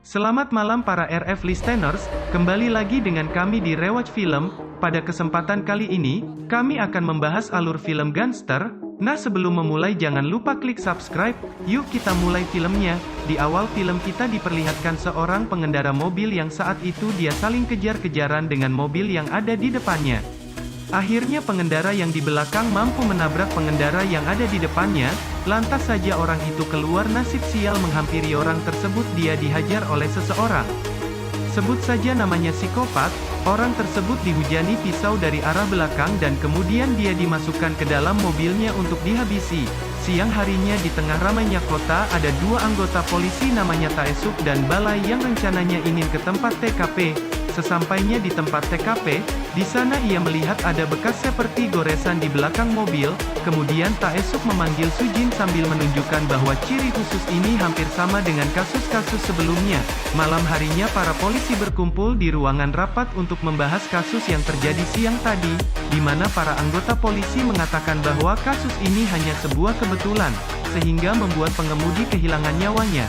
Selamat malam para RF listeners, kembali lagi dengan kami di Rewatch Film. Pada kesempatan kali ini, kami akan membahas alur film gangster. Nah, sebelum memulai jangan lupa klik subscribe. Yuk kita mulai filmnya. Di awal film kita diperlihatkan seorang pengendara mobil yang saat itu dia saling kejar-kejaran dengan mobil yang ada di depannya. Akhirnya pengendara yang di belakang mampu menabrak pengendara yang ada di depannya, lantas saja orang itu keluar nasib sial menghampiri orang tersebut dia dihajar oleh seseorang. Sebut saja namanya psikopat, orang tersebut dihujani pisau dari arah belakang dan kemudian dia dimasukkan ke dalam mobilnya untuk dihabisi. Siang harinya di tengah ramainya kota ada dua anggota polisi namanya Taesuk dan Balai yang rencananya ingin ke tempat TKP. Sesampainya di tempat TKP, di sana ia melihat ada bekas seperti goresan di belakang mobil, kemudian Taesuk memanggil Sujin sambil menunjukkan bahwa ciri khusus ini hampir sama dengan kasus-kasus sebelumnya. Malam harinya para polisi berkumpul di ruangan rapat untuk membahas kasus yang terjadi siang tadi, di mana para anggota polisi mengatakan bahwa kasus ini hanya sebuah kebetulan, sehingga membuat pengemudi kehilangan nyawanya.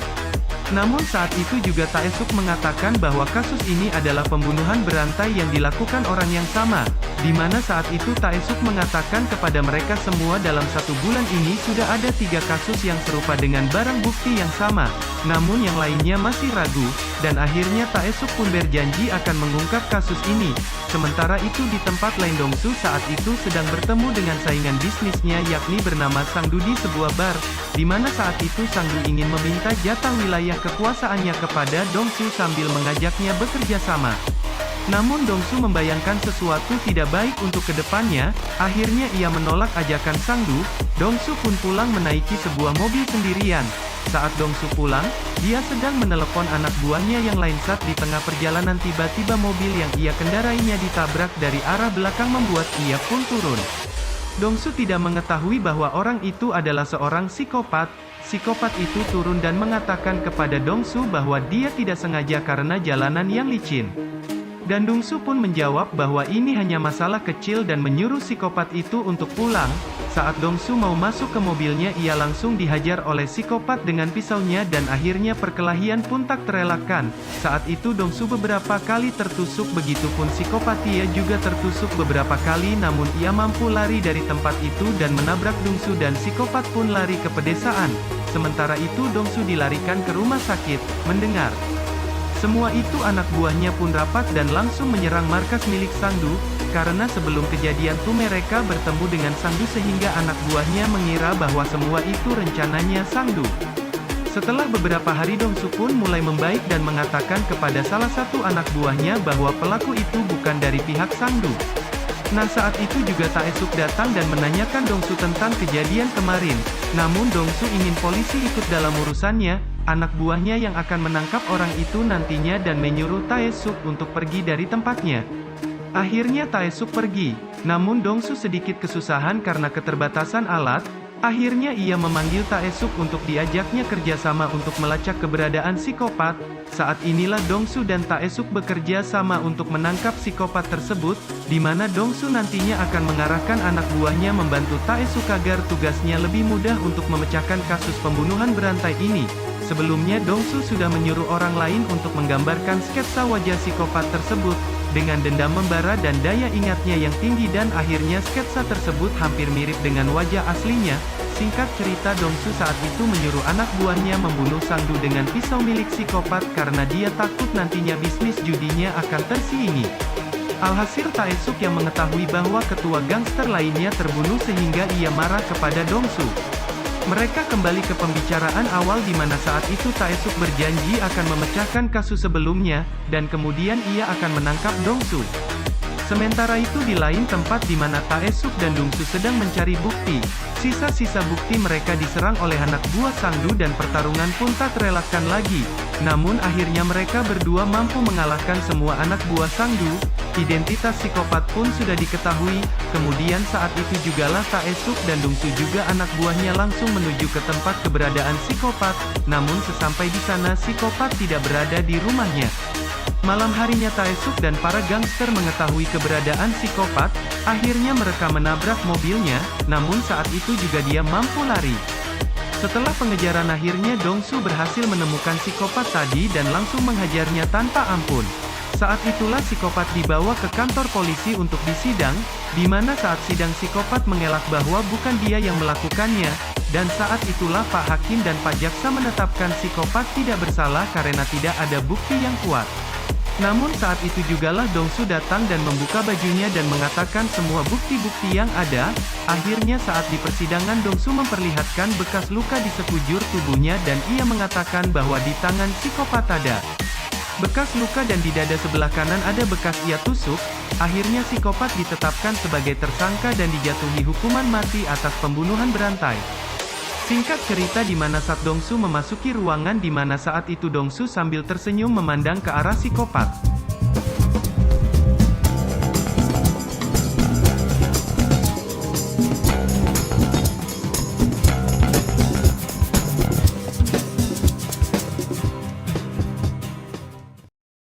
Namun saat itu juga Taesuk mengatakan bahwa kasus ini adalah pembunuhan berantai yang dilakukan orang yang sama, di mana saat itu Taesuk mengatakan kepada mereka semua dalam 1 bulan ini sudah ada 3 kasus yang serupa dengan barang bukti yang sama, namun yang lainnya masih ragu, dan akhirnya Taesuk pun berjanji akan mengungkap kasus ini. Sementara itu di tempat lain Dongsu saat itu sedang bertemu dengan saingan bisnisnya yakni bernama Sangdu di sebuah bar, di mana saat itu Sangdu ingin meminta jatah wilayah kekuasaannya kepada Dongsu sambil mengajaknya bekerja sama. Namun Dongsu membayangkan sesuatu tidak baik untuk kedepannya, akhirnya ia menolak ajakan Sangdu. Dongsu pun pulang menaiki sebuah mobil sendirian. Saat Dongsu pulang, dia sedang menelepon anak buahnya yang lain saat di tengah perjalanan tiba-tiba mobil yang ia kendarainya ditabrak dari arah belakang membuat ia pun turun. Dongsu tidak mengetahui bahwa orang itu adalah seorang psikopat. Psikopat itu turun dan mengatakan kepada Dongsu bahwa dia tidak sengaja karena jalanan yang licin. Dan Dongsu pun menjawab bahwa ini hanya masalah kecil dan menyuruh psikopat itu untuk pulang. Saat Dongsu mau masuk ke mobilnya ia langsung dihajar oleh psikopat dengan pisaunya dan akhirnya perkelahian pun tak terelakkan. Saat itu Dongsu beberapa kali tertusuk begitupun psikopat ia juga tertusuk beberapa kali namun ia mampu lari dari tempat itu dan menabrak Dongsu dan psikopat pun lari ke pedesaan. Sementara itu Dongsu dilarikan ke rumah sakit. Mendengar semua itu anak buahnya pun rapat dan langsung menyerang markas milik Sangdu, karena sebelum kejadian itu mereka bertemu dengan Sangdu sehingga anak buahnya mengira bahwa semua itu rencananya Sangdu. Setelah beberapa hari Dongsu pun mulai membaik dan mengatakan kepada salah satu anak buahnya bahwa pelaku itu bukan dari pihak Sangdu. Nah saat itu juga Taesuk datang dan menanyakan Dongsu tentang kejadian kemarin. Namun Dongsu ingin polisi ikut dalam urusannya, anak buahnya yang akan menangkap orang itu nantinya dan menyuruh Taesuk untuk pergi dari tempatnya. Akhirnya Taesuk pergi, namun Dongsu sedikit kesusahan karena keterbatasan alat. Akhirnya ia memanggil Taesuk untuk diajaknya kerjasama untuk melacak keberadaan psikopat. Saat inilah Dongsu dan Taesuk bekerja sama untuk menangkap psikopat tersebut, di mana Dongsu nantinya akan mengarahkan anak buahnya membantu Taesuk agar tugasnya lebih mudah untuk memecahkan kasus pembunuhan berantai ini. Sebelumnya Dongsu sudah menyuruh orang lain untuk menggambarkan sketsa wajah psikopat tersebut, dengan dendam membara dan daya ingatnya yang tinggi dan akhirnya sketsa tersebut hampir mirip dengan wajah aslinya. Singkat cerita Dongsu saat itu menyuruh anak buahnya membunuh Sangdu dengan pisau milik psikopat karena dia takut nantinya bisnis judinya akan tersiingi. Alhasil Taesuk yang mengetahui bahwa ketua gangster lainnya terbunuh sehingga ia marah kepada Dongsu. Mereka kembali ke pembicaraan awal di mana saat itu Taesuk berjanji akan memecahkan kasus sebelumnya, dan kemudian ia akan menangkap Dongsu. Sementara itu di lain tempat di mana Taesuk dan Dongsu sedang mencari bukti, sisa-sisa bukti mereka diserang oleh anak buah Sangdu dan pertarungan pun tak terelakkan lagi. Namun akhirnya mereka berdua mampu mengalahkan semua anak buah Sangdu. Identitas psikopat pun sudah diketahui, kemudian saat itu jugalah Taesuk dan Dongsu juga anak buahnya langsung menuju ke tempat keberadaan psikopat, namun sesampai di sana psikopat tidak berada di rumahnya. Malam harinya Taesuk dan para gangster mengetahui keberadaan psikopat, akhirnya mereka menabrak mobilnya, namun saat itu juga dia mampu lari. Setelah pengejaran akhirnya Dongsu berhasil menemukan psikopat tadi dan langsung menghajarnya tanpa ampun. Saat itulah psikopat dibawa ke kantor polisi untuk disidang, di mana saat sidang psikopat mengelak bahwa bukan dia yang melakukannya, dan saat itulah Pak Hakim dan Pak Jaksa menetapkan psikopat tidak bersalah karena tidak ada bukti yang kuat. Namun saat itu jugalah Dongsu datang dan membuka bajunya dan mengatakan semua bukti-bukti yang ada. Akhirnya saat di persidangan Dongsu memperlihatkan bekas luka di sekujur tubuhnya dan ia mengatakan bahwa di tangan psikopat ada bekas luka dan di dada sebelah kanan ada bekas ia tusuk. Akhirnya psikopat ditetapkan sebagai tersangka dan dijatuhi hukuman mati atas pembunuhan berantai. Singkat cerita di mana saat Dongsu memasuki ruangan di mana saat itu Dongsu sambil tersenyum memandang ke arah psikopat.